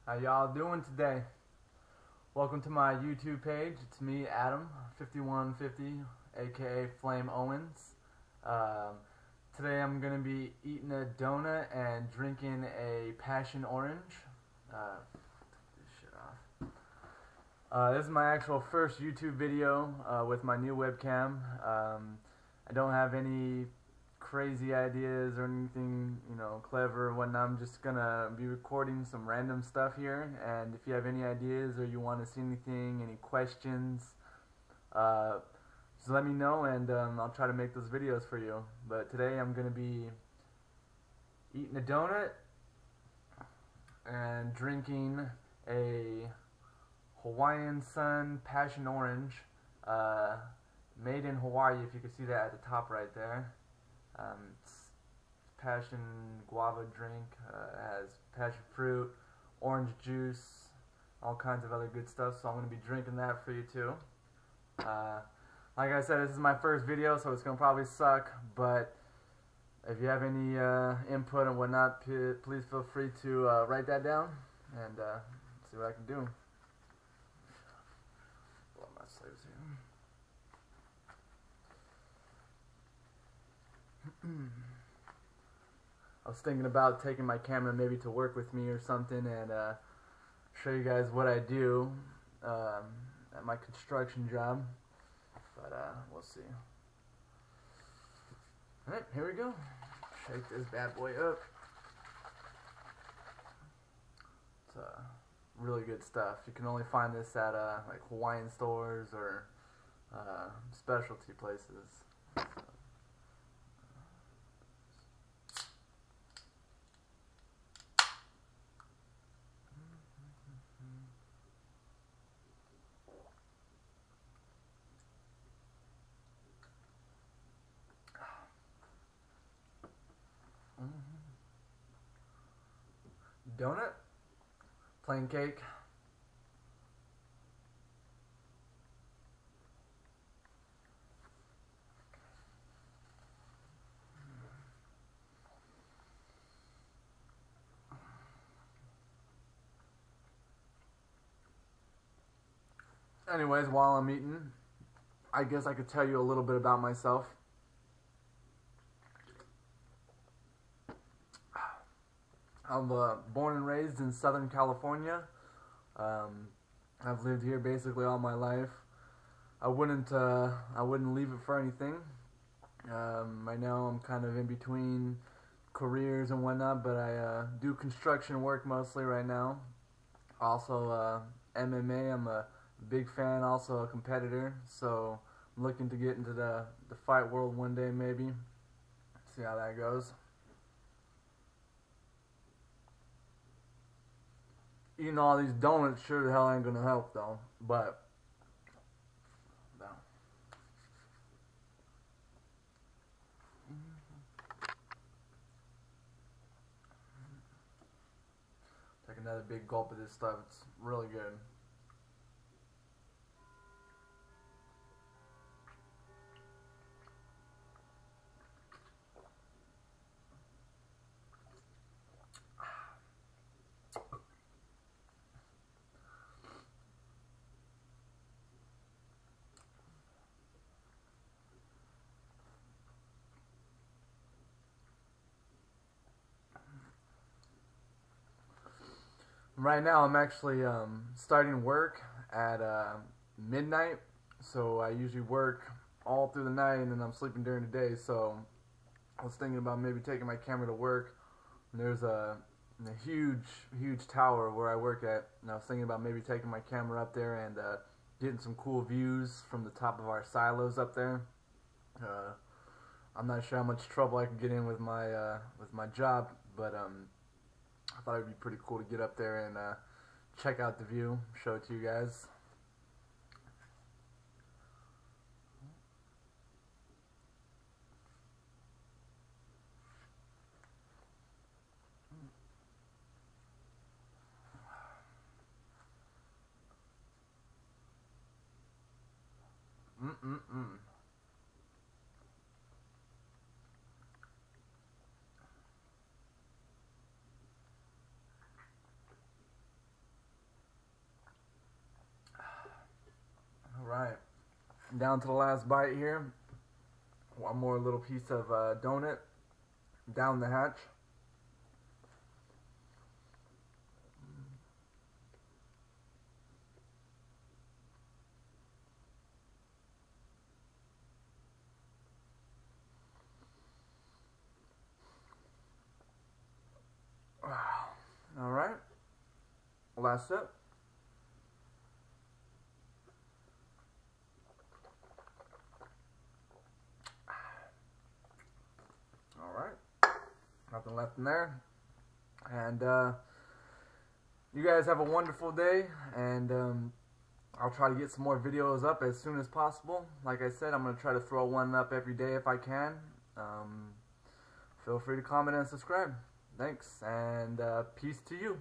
How y'all doing today? Welcome to my YouTube page. It's me, Adam, 5150, aka Flame Owens. Today I'm gonna be eating a donut and drinking a passion orange. Take this shit off. This is my actual first YouTube video with my new webcam. I don't have any crazy ideas or anything, clever or whatnot. I'm just gonna be recording some random stuff here, and if you have any ideas or you want to see anything, any questions, just let me know, and I'll try to make those videos for you. But today I'm gonna be eating a donut and drinking a Hawaiian Sun Passion Orange, made in Hawaii, if you can see that at the top right there. It's passion guava drink. It has passion fruit, orange juice, all kinds of other good stuff, so I'm going to be drinking that for you too. Like I said, this is my first video, so it's going to probably suck, but if you have any input and whatnot, please feel free to write that down and see what I can do. Blow my sleeves here. I was thinking about taking my camera maybe to work with me or something and show you guys what I do at my construction job, but we'll see. Alright, here we go. Shake this bad boy up. It's really good stuff. You can only find this at like Hawaiian stores or specialty places. So. Donut, plain cake. Anyways, while I'm eating, I guess I could tell you a little bit about myself. I'm born and raised in Southern California. I've lived here basically all my life. I wouldn't leave it for anything. Right now I'm kind of in between careers and whatnot, but I do construction work mostly right now. Also MMA, I'm a big fan, also a competitor, so I'm looking to get into the fight world one day maybe. See how that goes. Eating all these donuts sure the hell ain't gonna help though, but no. Take another big gulp of this stuff. It's really good. Right now I'm actually starting work at midnight, so I usually work all through the night and then I'm sleeping during the day. So I was thinking about maybe taking my camera to work. And there's a huge tower where I work at, and I was thinking about maybe taking my camera up there and getting some cool views from the top of our silos up there. I'm not sure how much trouble I could get in with my job, but I thought it'd be pretty cool to get up there and check out the view, show it to you guys. Down to the last bite here. One more little piece of donut down the hatch. All right. Last sip. All right. Nothing left in there. And you guys have a wonderful day. And I'll try to get some more videos up as soon as possible. Like I said, I'm going to try to throw one up every day if I can. Feel free to comment and subscribe. Thanks, and peace to you.